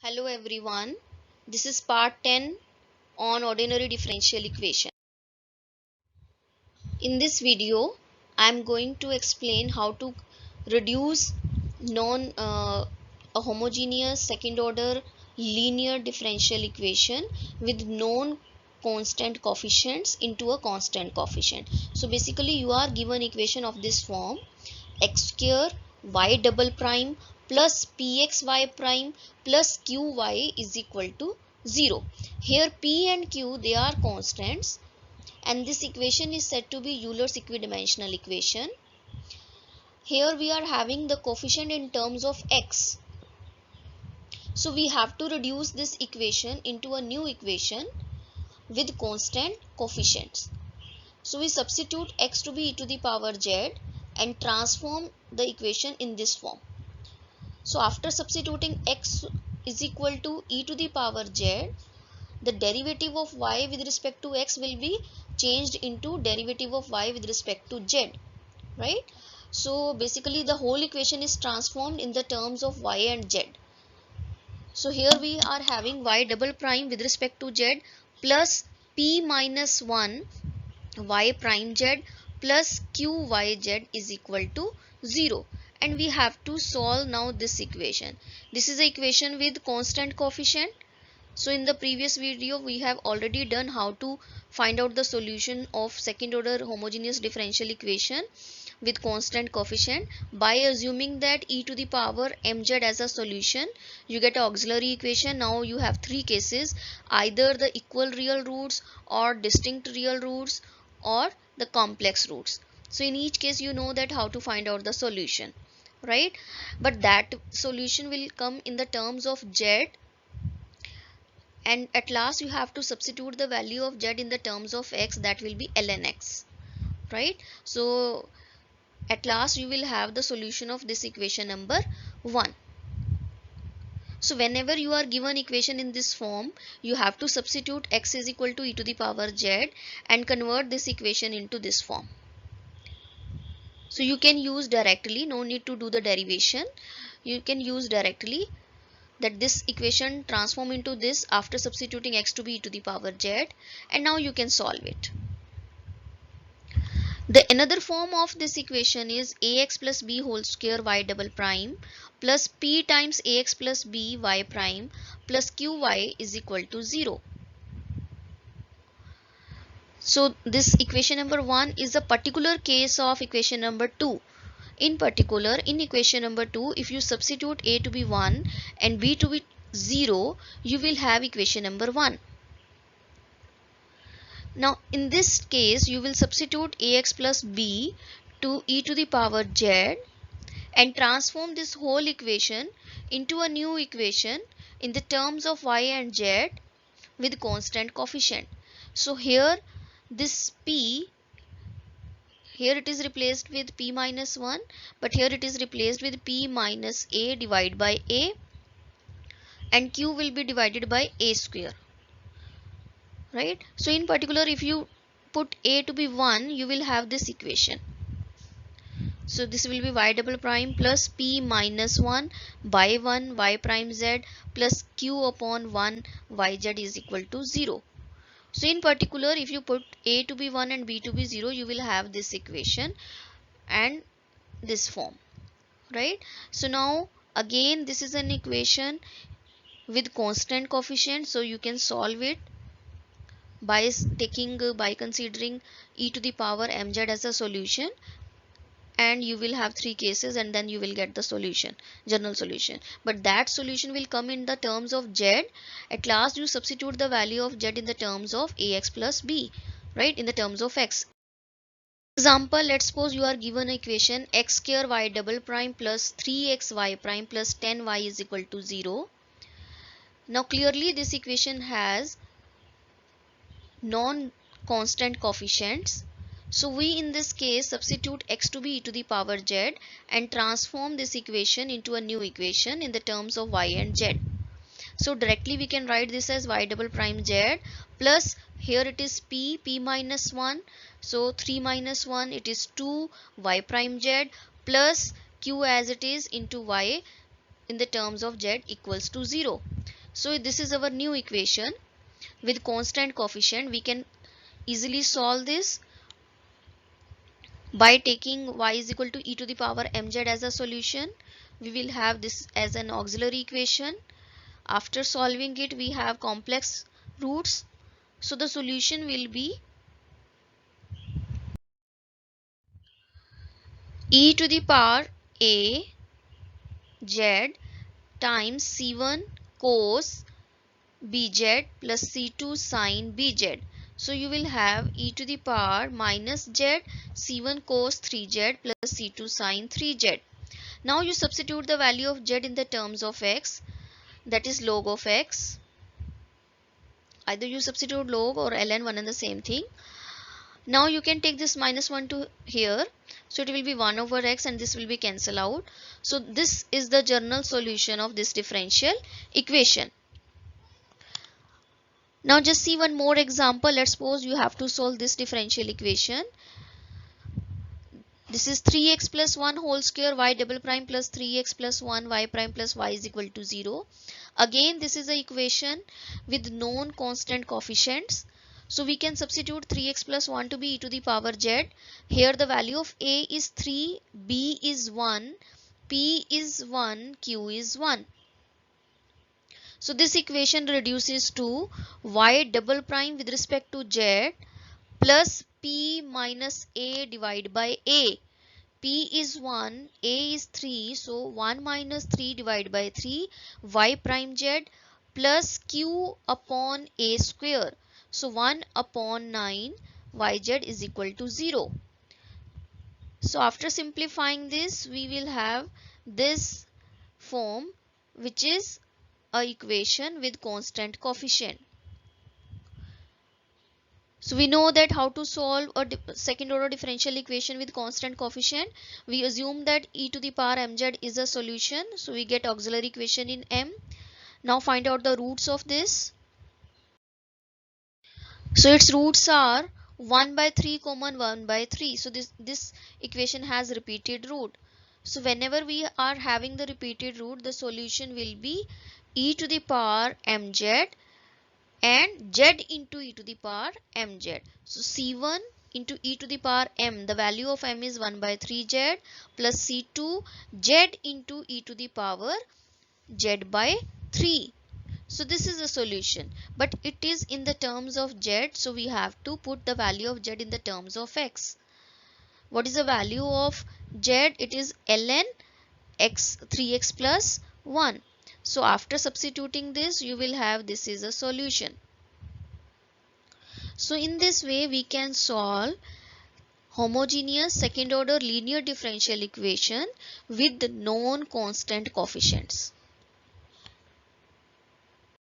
Hello everyone, this is part 10 on ordinary differential equation. In this video, I am going to explain how to reduce a homogeneous second order linear differential equation with known constant coefficients into a constant coefficient. So basically you are given equation of this form: x square y double prime plus pxy prime plus qy is equal to 0. Here p and q, they are constants, and this equation is said to be Euler's equidimensional equation. Here we are having the coefficient in terms of x. So we have to reduce this equation into a new equation with constant coefficients. So we substitute x to be e to the power z and transform the equation in this form. So after substituting x is equal to e to the power z, the derivative of y with respect to x will be changed into derivative of y with respect to z, right? So basically the whole equation is transformed in the terms of y and z. So here we are having y double prime with respect to z plus p minus 1 y prime z plus qyz is equal to 0, and we have to solve now this equation. This is the equation with constant coefficient. So in the previous video we have already done how to find out the solution of second order homogeneous differential equation with constant coefficient by assuming that e to the power mz as a solution. You get an auxiliary equation. Now you have three cases: either the equal real roots or distinct real roots or the complex roots. So in each case you know that how to find out the solution, right? But that solution will come in the terms of z, and at last you have to substitute the value of z in the terms of x, that will be ln x, right? So at last you will have the solution of this equation number 1. So whenever you are given equation in this form, you have to substitute x is equal to e to the power z and convert this equation into this form. So you can use directly, no need to do the derivation. You can use directly that this equation transform into this after substituting x to be e to the power z, and now you can solve it. The another form of this equation is ax plus b whole square y double prime plus p times ax plus b y prime plus qy is equal to 0. So this equation number 1 is a particular case of equation number 2. In particular, in equation number 2, if you substitute a to be 1 and b to be 0, you will have equation number 1. Now in this case you will substitute ax plus b to e to the power z and transform this whole equation into a new equation in the terms of y and z with constant coefficient. So here this p, here it is replaced with p minus 1, but here it is replaced with p minus a divided by a, and q will be divided by a square, right? So in particular if you put a to be 1, you will have this equation. So this will be y double prime plus p minus 1 by 1 y prime z plus q upon 1 yz is equal to 0. So in particular if you put a to be 1 and b to be 0, you will have this equation and this form, right? So now again this is an equation with constant coefficient, so you can solve it by considering e to the power mz as a solution, and you will have three cases and then you will get the solution, general solution. But that solution will come in the terms of z. At last you substitute the value of z in the terms of ax plus b, right, in the terms of x. Example, let's suppose you are given equation x square y double prime plus 3xy prime plus 10y is equal to 0. Now clearly this equation has non-constant coefficients. So we in this case substitute x to be e to the power z and transform this equation into a new equation in the terms of y and z. So directly we can write this as y double prime z plus, here it is p minus 1, so 3 minus 1 it is 2 y prime z plus q as it is into y in the terms of z equals to 0. So this is our new equation with constant coefficient. We can easily solve this by taking y is equal to e to the power mz as a solution. We will have this as an auxiliary equation. After solving it, we have complex roots. So the solution will be e to the power a z times c1 cos bz plus c2 sin bz. So you will have e to the power minus z c1 cos 3z plus c2 sin 3z. Now you substitute the value of z in the terms of x, that is log of x. Either you substitute log or ln, one and the same thing. Now you can take this minus 1 to here, so it will be 1 over x and this will be cancelled out. So this is the general solution of this differential equation. Now just see one more example. Let's suppose you have to solve this differential equation. This is 3x plus 1 whole square y double prime plus 3x plus 1 y prime plus y is equal to 0. Again this is an equation with known constant coefficients. So we can substitute 3x plus 1 to be e to the power z. Here the value of a is 3, b is 1, p is 1, q is 1. So this equation reduces to y double prime with respect to z plus p minus a divided by a. P is 1, a is 3, so 1 minus 3 divided by 3 y prime z plus q upon a square. So 1 upon 9 yz is equal to 0. So after simplifying this, we will have this form, which is a equation with constant coefficient. So we know that how to solve a second order differential equation with constant coefficient. We assume that e to the power mz is a solution. So we get auxiliary equation in m. Now find out the roots of this. So its roots are 1 by 3 common 1 by 3. So this equation has repeated root. So whenever we are having the repeated root, the solution will be e to the power mz and z into e to the power mz. So c1 into e to the power m, the value of m is 1 by 3z plus c2 z into e to the power z by 3. So this is the solution, but it is in the terms of z, so we have to put the value of z in the terms of x. What is the value of z? It is ln x 3x plus 1. So after substituting this, you will have this is a solution. So in this way we can solve homogeneous second order linear differential equation with known constant coefficients.